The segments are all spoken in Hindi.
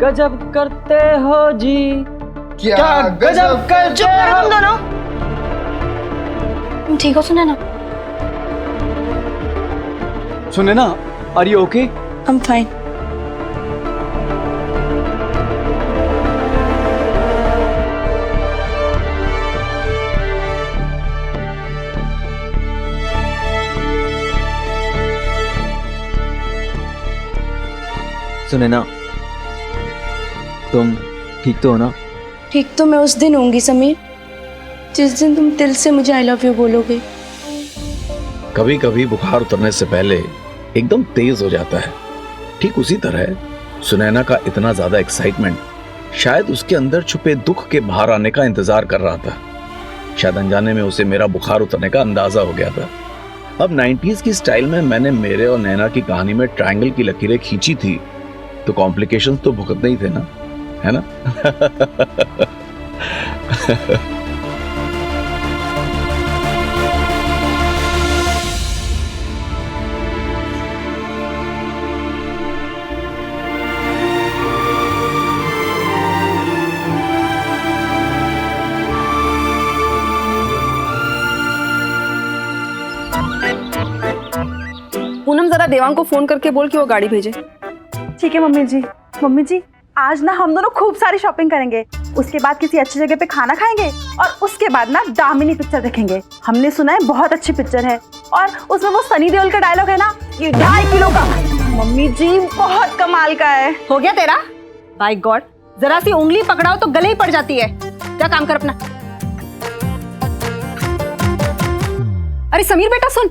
गजब करते हो जी, क्या गजब करते चुप करो तुम दोनों। तुम ठीक हो Sunaina? Sunaina, are you okay? I'm fine. Sunaina, तुम ठीक तो हो ना? ठीक तो मैं उस दिन होंगी समीर, जिस दिन तुम दिल से मुझे आई लव यू बोलोगे। कभी कभी बुखार उतरने से पहले एकदम तेज हो जाता है। ठीक उसी तरह सुनैना का इतना ज्यादा एक्साइटमेंट शायद उसके अंदर छुपे दुख के बाहर आने का इंतजार कर रहा था। शायद अनजाने में उसे मेरा बुखार उतरने का अंदाजा हो गया था। अब 90s की स्टाइल में मैंने मेरे और नैना की कहानी में ट्रायंगल की लकीरें खींची थी, तो कॉम्प्लिकेशंस तो भुगतने ही थे ना, है ना? पूनम जरा देवांग को फोन करके बोल कि वो गाड़ी भेजे। ठीक है मम्मी जी। मम्मी जी, आज ना हम दोनों खूब सारी शॉपिंग करेंगे, उसके बाद किसी अच्छी जगह पे खाना खाएंगे और उसके बाद ना दामिनी पिक्चर देखेंगे। हमने सुना है बहुत अच्छी पिक्चर है और उसमें वो सनी देओल का डायलॉग है ना, ये 2.5 किलो का। मम्मी जी बहुत कमाल का है। हो गया तेरा? बाय गॉड, जरा सी उंगली पकड़ाओ तो गले ही पड़ जाती है। क्या काम कर अपना। अरे समीर बेटा सुन,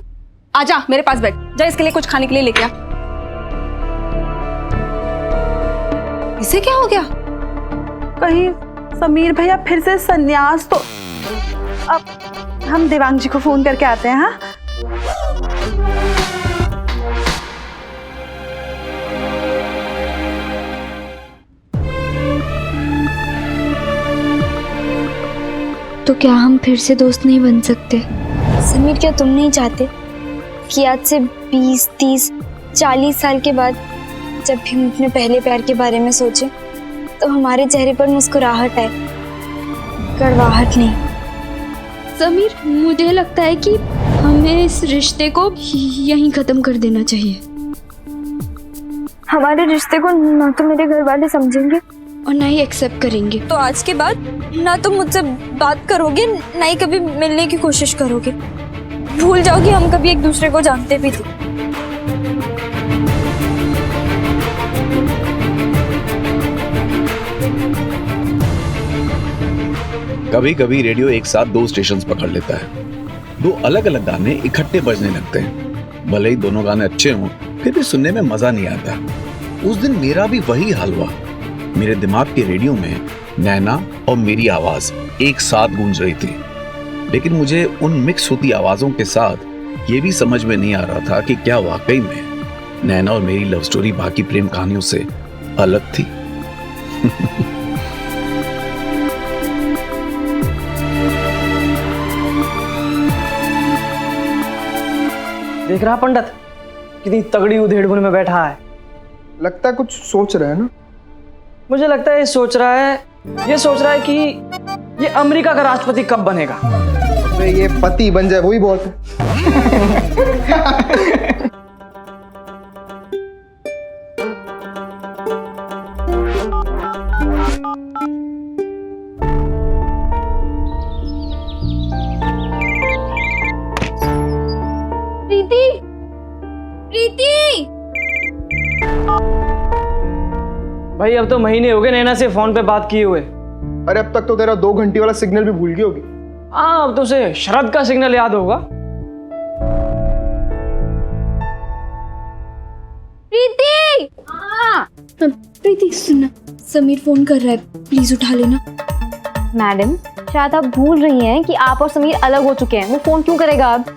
आजा मेरे पास बैठ, जा इसके लिए कुछ खाने के लिए लेके आ। इसे क्या हो गया? कहीं समीर भैया फिर से संन्यास तो। अब हम देवांग जी को फोन करके आते हैं। हाँ, तो क्या हम फिर से दोस्त नहीं बन सकते? समीर, क्या तुम नहीं चाहते कि आज से 20, 30, 40 साल के बाद जब भी हम अपने पहले प्यार के बारे में सोचें तो हमारे चेहरे पर मुस्कुराहट आए, कड़वाहट नहीं? समीर, मुझे लगता है कि हमें इस रिश्ते को यहीं खत्म कर देना चाहिए। हमारे रिश्ते को ना तो मेरे घर वाले समझेंगे और ना ही एक्सेप्ट करेंगे। तो आज के बाद ना तुम मुझसे बात करोगे, ना ही कभी मिलने की कोशिश करोगे। भूल जाओगे हम कभी एक दूसरे को जानते भी थे। कभी कभी रेडियो एक साथ 2 स्टेशन पकड़ लेता है। 2 अलग अलग गाने इकट्ठे बजने लगते हैं। भले ही दोनों गाने अच्छे हों, फिर भी सुनने में मजा नहीं आता। उस दिन मेरा भी वही हाल हुआ। मेरे दिमाग के रेडियो में नैना और मेरी आवाज एक साथ गूंज रही थी, लेकिन मुझे उन मिक्स होती आवाजों के साथ ये भी समझ में नहीं आ रहा था कि क्या वाकई में नैना और मेरी लव स्टोरी बाकी प्रेम कहानियों से अलग थी। देख रहा पंडित, कितनी तगड़ी उधेड़बुन में बैठा है। लगता है कुछ सोच रहे हैं ना। मुझे लगता है ये सोच रहा है कि ये अमेरिका का राष्ट्रपति कब बनेगा। अबे ये पति बन जाए वही बहुत है। प्रीति, भाई अब तो महीने हो गए नैना से फोन पे बात किए हुए। अरे अब तक तो तेरा 2 घंटे वाला सिग्नल भी भूल गई होगी। हाँ, अब तो उसे शरद का सिग्नल याद होगा। प्रीति, प्रीति सुनना, समीर फोन कर रहा है, प्लीज उठा लेना। मैडम, शायद आप भूल रही हैं कि आप और समीर अलग हो चुके हैं। वो फोन क्यों करेगा अब?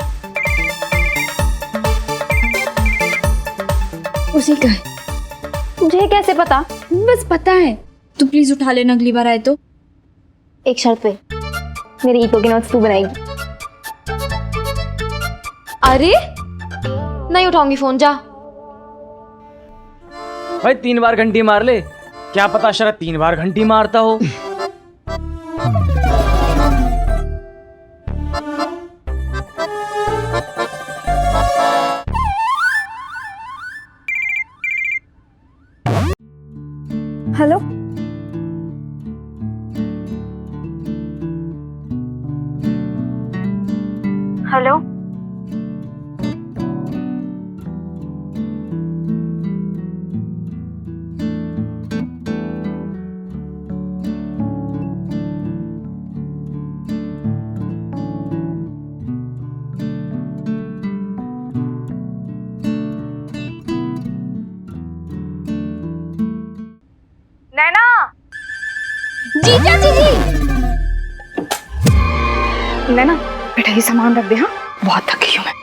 उसी का है। मुझे कैसे पता? बस पता है, तू प्लीज उठा लेना अगली बार आए तो। एक शर्त पे, मेरे ईको के नोट्स तू बनाएगी। अरे नहीं उठाऊंगी फोन, जा। भाई 3 बार घंटी मार ले, क्या पता शरद 3 बार घंटी मारता हो। Hello, hello. नैना। जी चाची जी। नैना बेटा ये सामान रख दे। हाँ, बहुत थकी हूँ मैं।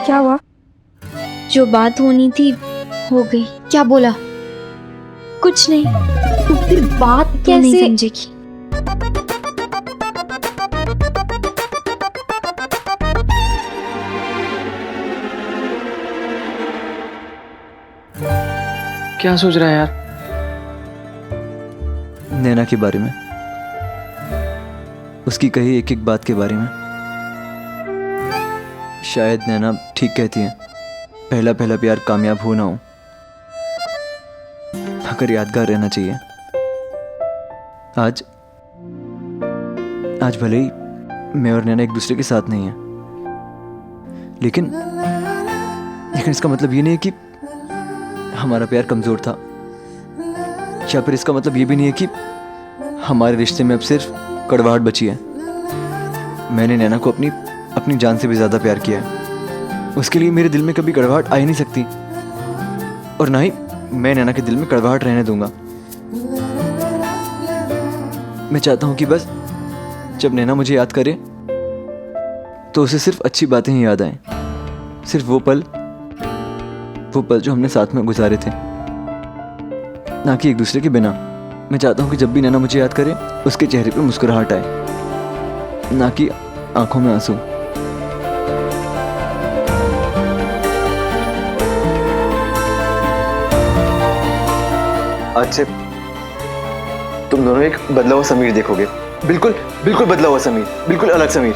क्या हुआ? जो बात होनी थी हो गई। क्या बोला? कुछ नहीं। तो फिर बात तू नहीं कैसे? समझेगी। क्या सोच रहा है यार? नैना के बारे में, उसकी कही एक एक बात के बारे में। शायद नैना ठीक कहती है, पहला पहला प्यार कामयाब हो ना हो, मगर यादगार रहना चाहिए। आज भले ही मैं और नैना एक दूसरे के साथ नहीं है, लेकिन इसका मतलब ये नहीं है कि हमारा प्यार कमजोर था, या फिर इसका मतलब ये भी नहीं है कि हमारे रिश्ते में अब सिर्फ कड़वाहट बची है। मैंने नैना को अपनी जान से भी ज्यादा प्यार किया है। उसके लिए मेरे दिल में कभी कड़वाहट आ ही नहीं सकती, और ना ही मैं नैना के दिल में कड़वाहट रहने दूंगा। मैं चाहता हूं कि बस जब नैना मुझे याद करे तो उसे सिर्फ अच्छी बातें ही याद आएं, सिर्फ वो पल जो हमने साथ में गुजारे थे, ना कि एक दूसरे के बिना। मैं चाहता हूं कि जब भी नैना मुझे याद करे उसके चेहरे पे मुस्कुराहट आए, ना कि आंखों में आंसू। आज से तुम दोनों एक बदला हुआ समीर देखोगे, बिल्कुल बदला हुआ समीर, बिल्कुल अलग समीर।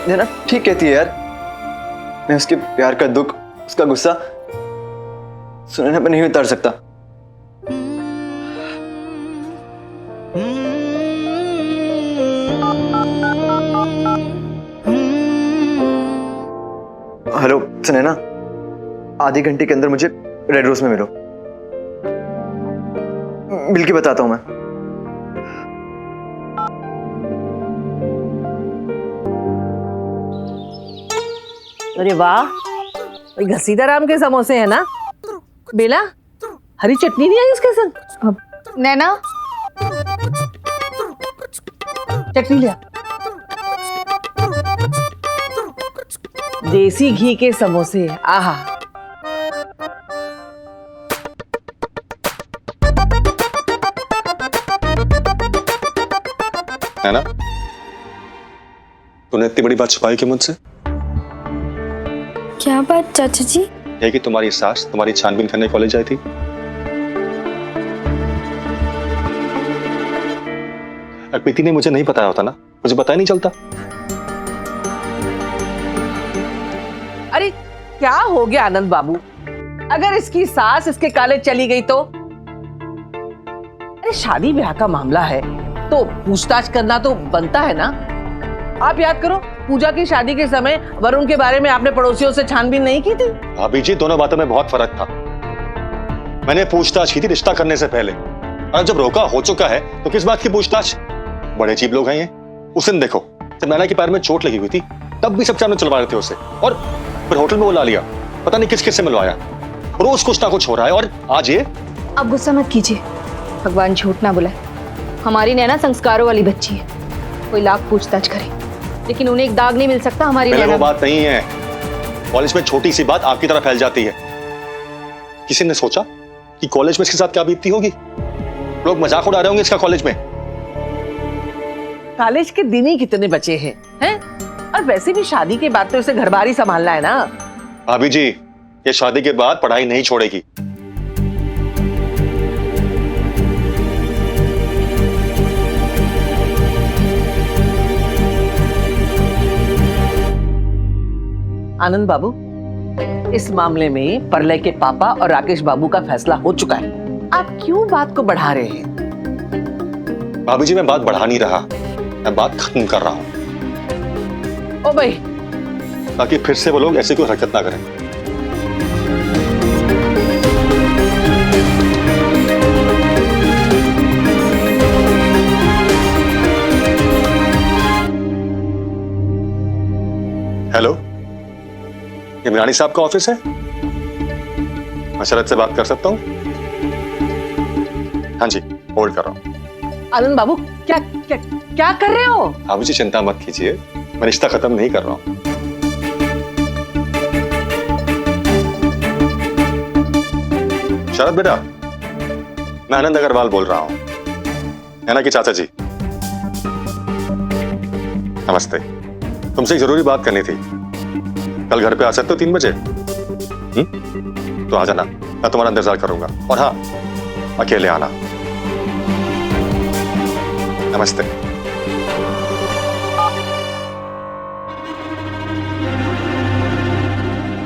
नैना ठीक कहती है यार, मैं उसके प्यार का दुख, उसका गुस्सा सुनने पर नहीं उतार सकता। हेलो सुनैना, आधे घंटे के अंदर मुझे रेड रोज में मिलो, मिल के बताता हूं मैं। अरे वाह, घसीटा राम के समोसे है ना बेला? हरी चटनी नहीं आई इसके संग? नैना चटनी लिया। देसी घी के समोसे, आहा। है ना? तूने इतनी बड़ी बात छुपाई क्यों मुझसे? क्या बात चाचा जी? यह कि तुम्हारी सास तुम्हारी छानबीन करने कॉलेज आई थी। अगर प्रीति ने मुझे नहीं बताया होता ना, मुझे पता ही नहीं चलता। अरे क्या हो गया आनंद बाबू? अगर इसकी सास इसके काले चली गई तो? अरे शादी ब्याह का मामला है तो पूछताछ करना तो बनता है ना। आप याद करो, पूजा की शादी के समय वरुण के बारे में आपने पड़ोसियों से छानबीन नहीं की थी? भाभी जी, दोनों बातों में बहुत फर्क था। मैंने पूछताछ की थी रिश्ता करने से पहले, और जब रोका हो चुका है तो किस बात की पूछताछ? बड़े अजीब लोग हैं ये। उस दिन देखो, जब नैना के पैर में चोट लगी हुई थी तब भी सब चारों चलवा रहे थे उसे, और फिर होटल में बुला लिया, पता नहीं किस किस से मिलवाया। रोज कुछ ना कुछ हो रहा है, और आज ये। अब गुस्सा मत कीजिए, भगवान झूठ ना बुलाए। हमारी नैना संस्कारों वाली बच्ची है, कोई लाख पूछताछ करे लेकिन उन्हें एक दाग नहीं मिल सकता हमारी नैना। वो बात नहीं है, कॉलेज में छोटी सी बात आपकी तरह फैल जाती है। किसी ने सोचा कि कॉलेज में इसके साथ क्या बीतती होगी? लोग मजाक उड़ा रहे होंगे इसका कॉलेज में। कॉलेज के दिन ही कितने बचे हैं? और वैसे भी शादी के बाद तो इसे घर बार ही संभालना है ना। भाभी जी, ये शादी के बाद पढ़ाई नहीं छोड़ेगी। आनंद बाबू, इस मामले में प्रलय के पापा और राकेश बाबू का फैसला हो चुका है। आप क्यों बात को बढ़ा रहे हैं? भाभी जी, मैं बात बढ़ा नहीं रहा, मैं बात खत्म कर रहा हूं। ओ भाई, ताकि फिर से वो लोग ऐसी कोई हरकत ना करें। हेलो, ये मीरानी साहब का ऑफिस है? मैं शरद से बात कर सकता हूँ? हाँ जी, होल्ड कर रहा हूँ। आनंद बाबू, क्या क्या क्या कर रहे हो? भाभी जी चिंता मत कीजिए, मैं रिश्ता खत्म नहीं कर रहा हूँ। शरद बेटा, मैं आनंद अग्रवाल बोल रहा हूँ, नैना की चाचा जी। नमस्ते, तुमसे एक जरूरी बात करनी थी। कल घर पे आ सकते हो 3 बजे? तो आ जाना, मैं तुम्हारा इंतजार करूंगा। और हाँ, अकेले आना। नमस्ते।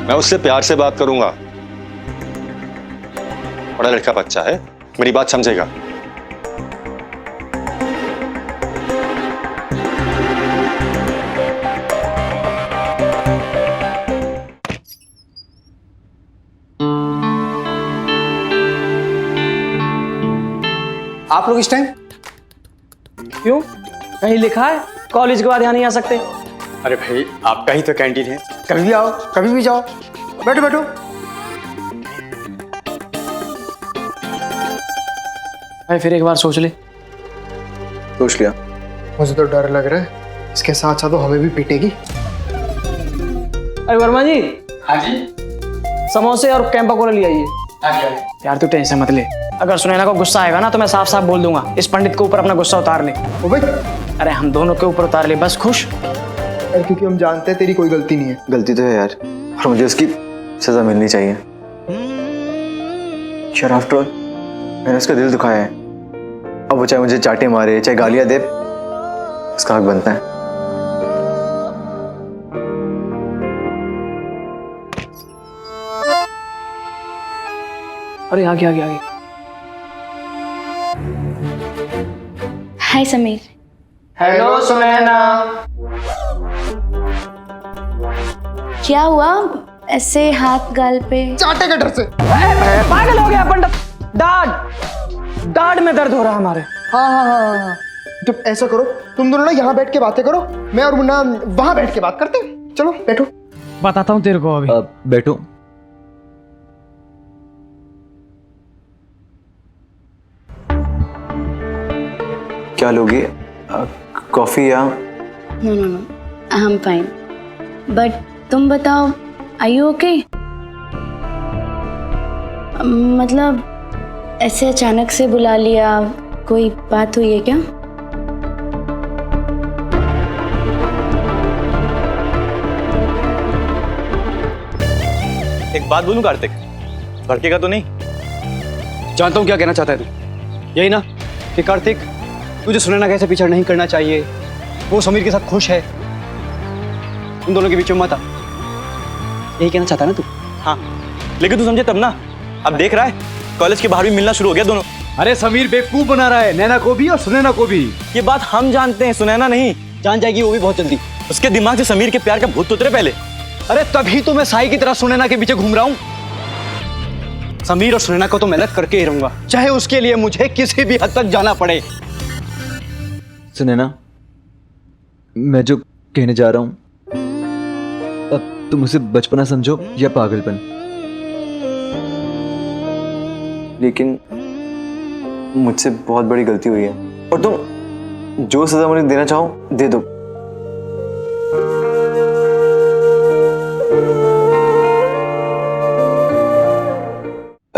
मैं उससे प्यार से बात करूंगा, बड़ा लड़का बच्चा है, मेरी बात समझेगा। आप लोग इस टाइम क्यों? कहीं लिखा है कॉलेज के बाद यहाँ नहीं आ सकते? अरे भाई, आपका ही तो कैंटीन है, कभी भी आओ, कभी भी जाओ। बैठो बैठो। भाई फिर एक बार सोच ले। सोच लिया। मुझे तो डर लग रहा है, इसके साथ साथ वो हमें भी पीटेगी। अरे वर्मा जी। हाँ जी। समोसे और कैंपा कोला ले आइए। यार तू टेंशन मत ले, अगर सुनैना को गुस्सा आएगा ना तो मैं साफ साफ बोल दूंगा, इस पंडित के ऊपर अपना गुस्सा उतार ले। ओ भाई, अरे हम दोनों के ऊपर उतार ले, बस खुश। अरे क्योंकि हम जानते हैं तेरी कोई गलती नहीं है। गलती तो है यार, और मुझे उसकी सजा मिलनी चाहिए। यार आफ्टर ऑल मैंने उसका दिल दुखाया है, अब वो चाहे मुझे चाटे मारे चाहे गालियां दे, उसका हक बनता है। अरे आगे आगे आगे। हाय समीर। हेलो सुनैना। क्या हुआ ऐसे हाथ गाल पे? चाटे के डर से। पागल हो गया पंडित, दाढ़ में दर्द हो रहा हमारे। हाँ। तो ऐसा करो, तुम दोनों ना यहाँ बैठ के बातें करो, मैं और मुन्ना वहां बैठ के बात करते हैं। चलो बैठो। बताता हूँ तेरे को अभी। बैठो। क्या लोगे, कॉफी या? No no no, I am fine, but तुम बताओ, आर यू ओके? मतलब ऐसे अचानक से बुला लिया, कोई बात हुई है क्या? एक बात बोलूं कार्तिक, भड़केगा तो नहीं? जानता हूं क्या कहना चाहता है तू, यही ना कि कार्तिक तुझे सुनैना कैसे पीछा नहीं करना चाहिए, वो समीर के साथ खुश है, उन दोनों के बीच में मत आ, यही कहना चाहता है ना तू? हाँ, लेकिन तू समझे तब ना। अब देख रहा है कॉलेज के बाहर भी मिलना शुरू हो गया दोनों। अरे समीर बेवकूफ बना रहा है, नैना को भी और सुनैना को भी। ये बात हम जानते हैं, सुनैना नहीं जान जाएगी वो भी बहुत जल्दी। उसके दिमाग से समीर के प्यार का भूत उतरे पहले। अरे तभी तो मैं साई की तरह सुनैना के पीछे घूम रहा हूँ। समीर और सुनैना को तो मेहनत करके ही रहूंगा, चाहे उसके लिए मुझे किसी भी हद तक जाना पड़े। सुनैना, मैं जो कहने जा रहा हूँ, अब तुम उसे बचपना समझो या पागलपन, लेकिन मुझसे बहुत बड़ी गलती हुई है और तुम जो सजा मुझे देना चाहो दे दो।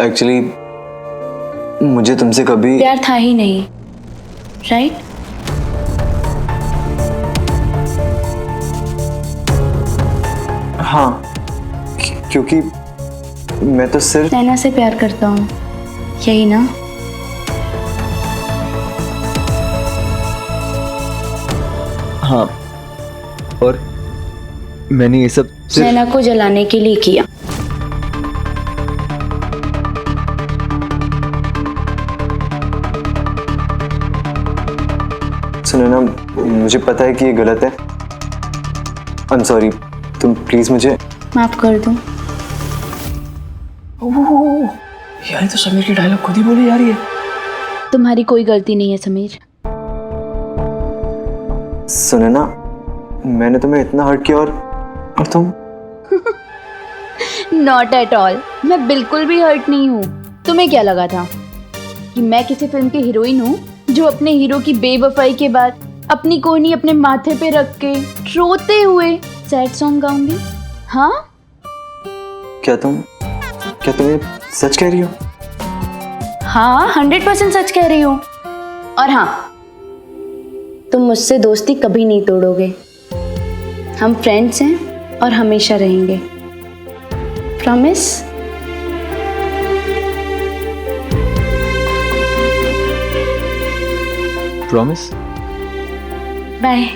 एक्चुअली मुझे तुमसे कभी प्यार था ही नहीं, राइट? हाँ, क्योंकि मैं तो सिर्फ नैना से प्यार करता हूँ, यही ना? हाँ, और मैंने ये सब सिर्फ नैना को जलाने के लिए किया। सुनो ना, मुझे पता है कि ये गलत है। आई एम सॉरी, तुम प्लीज मुझे माफ कर दो। ओह यार, तो समीर की डायलॉग खुद ही बोली जा रही है। तुम्हारी कोई गलती नहीं है समीर। सुनो ना, मैंने तुम्हें इतना हर्ट किया और तुम नॉट एट ऑल, मैं बिल्कुल भी हर्ट नहीं हूँ। तुम्हें क्या लगा था कि मैं किसी फिल्म की हीरोइन हूँ जो अपने हीरो की बेवफाई के बाद अपनी कोहनी अपने माथे पे रख के रोते हुए सैड सॉन्ग गाऊंगी? हाँ, क्या तुम ये सच कह रही हो? हाँ, 100% सच कह रही हूँ। और हाँ, तुम मुझसे दोस्ती कभी नहीं तोड़ोगे। हम फ्रेंड्स हैं और हमेशा रहेंगे। Promise? Promise? Bye.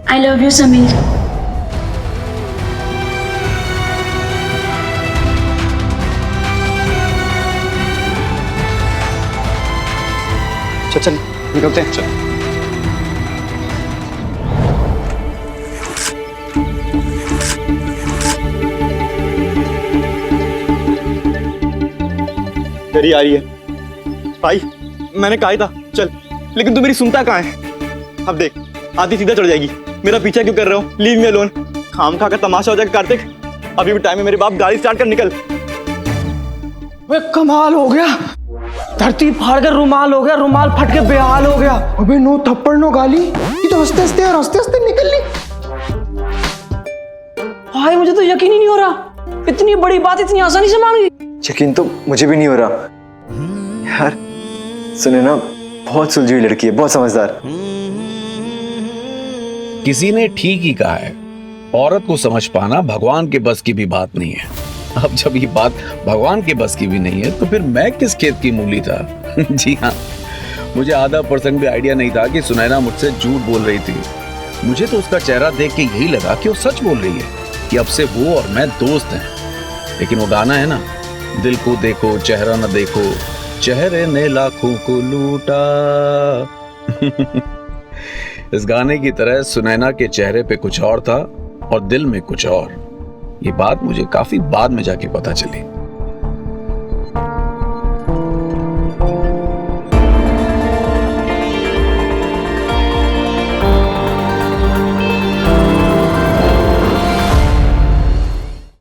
I love you, Sameer. चल चल निकलते हैं। चल तेरी आ रही है भाई, मैंने कहा ही था चल, लेकिन तू मेरी सुनता कहाँ है? अब देख, आधी सीधा चढ़ जाएगी। मेरा पीछा क्यों कर रहे हो? Leave me alone. खाम खा कर तमाशा हो जाएगा कार्तिक। अभी भी टाइम है मेरे बाप, गाड़ी स्टार्ट कर, निकल। वे कमाल हो गया, धरती फाड़ कर रुमाल हो गया, रुमाल फट के बेहाल हो गया। अबे नो थप्पड़ नो गाली, ये तो हंसते हंसते निकल ली। भाई मुझे तो यकीन ही नहीं हो रहा, इतनी बड़ी बात इतनी आसानी से मान गई। यकीन तो मुझे भी नहीं हो रहा यार। सुने ना, बहुत सुलझी हुई लड़की है, बहुत समझदार। किसी ने ठीक ही कहा है, औरत को समझ पाना भगवान के बस की भी बात नहीं है। अब जब ये बात भगवान के बस की भी नहीं है तो फिर मैं किस खेत की मूली था। जी हाँ, मुझे आधा % भी आइडिया नहीं था कि सुनैना मुझसे झूठ बोल रही थी। मुझे तो उसका चेहरा देख के यही लगा कि वो सच बोल रही है कि अब से वो और मैं दोस्त हैं। लेकिन वो गाना है ना, दिल को देखो चेहरा न देखो, चेहरे ने लाखों को लूटा। इस गाने की तरह सुनैना के चेहरे पे कुछ और था और दिल में कुछ और। ये बात मुझे काफी बाद में जाके पता चली।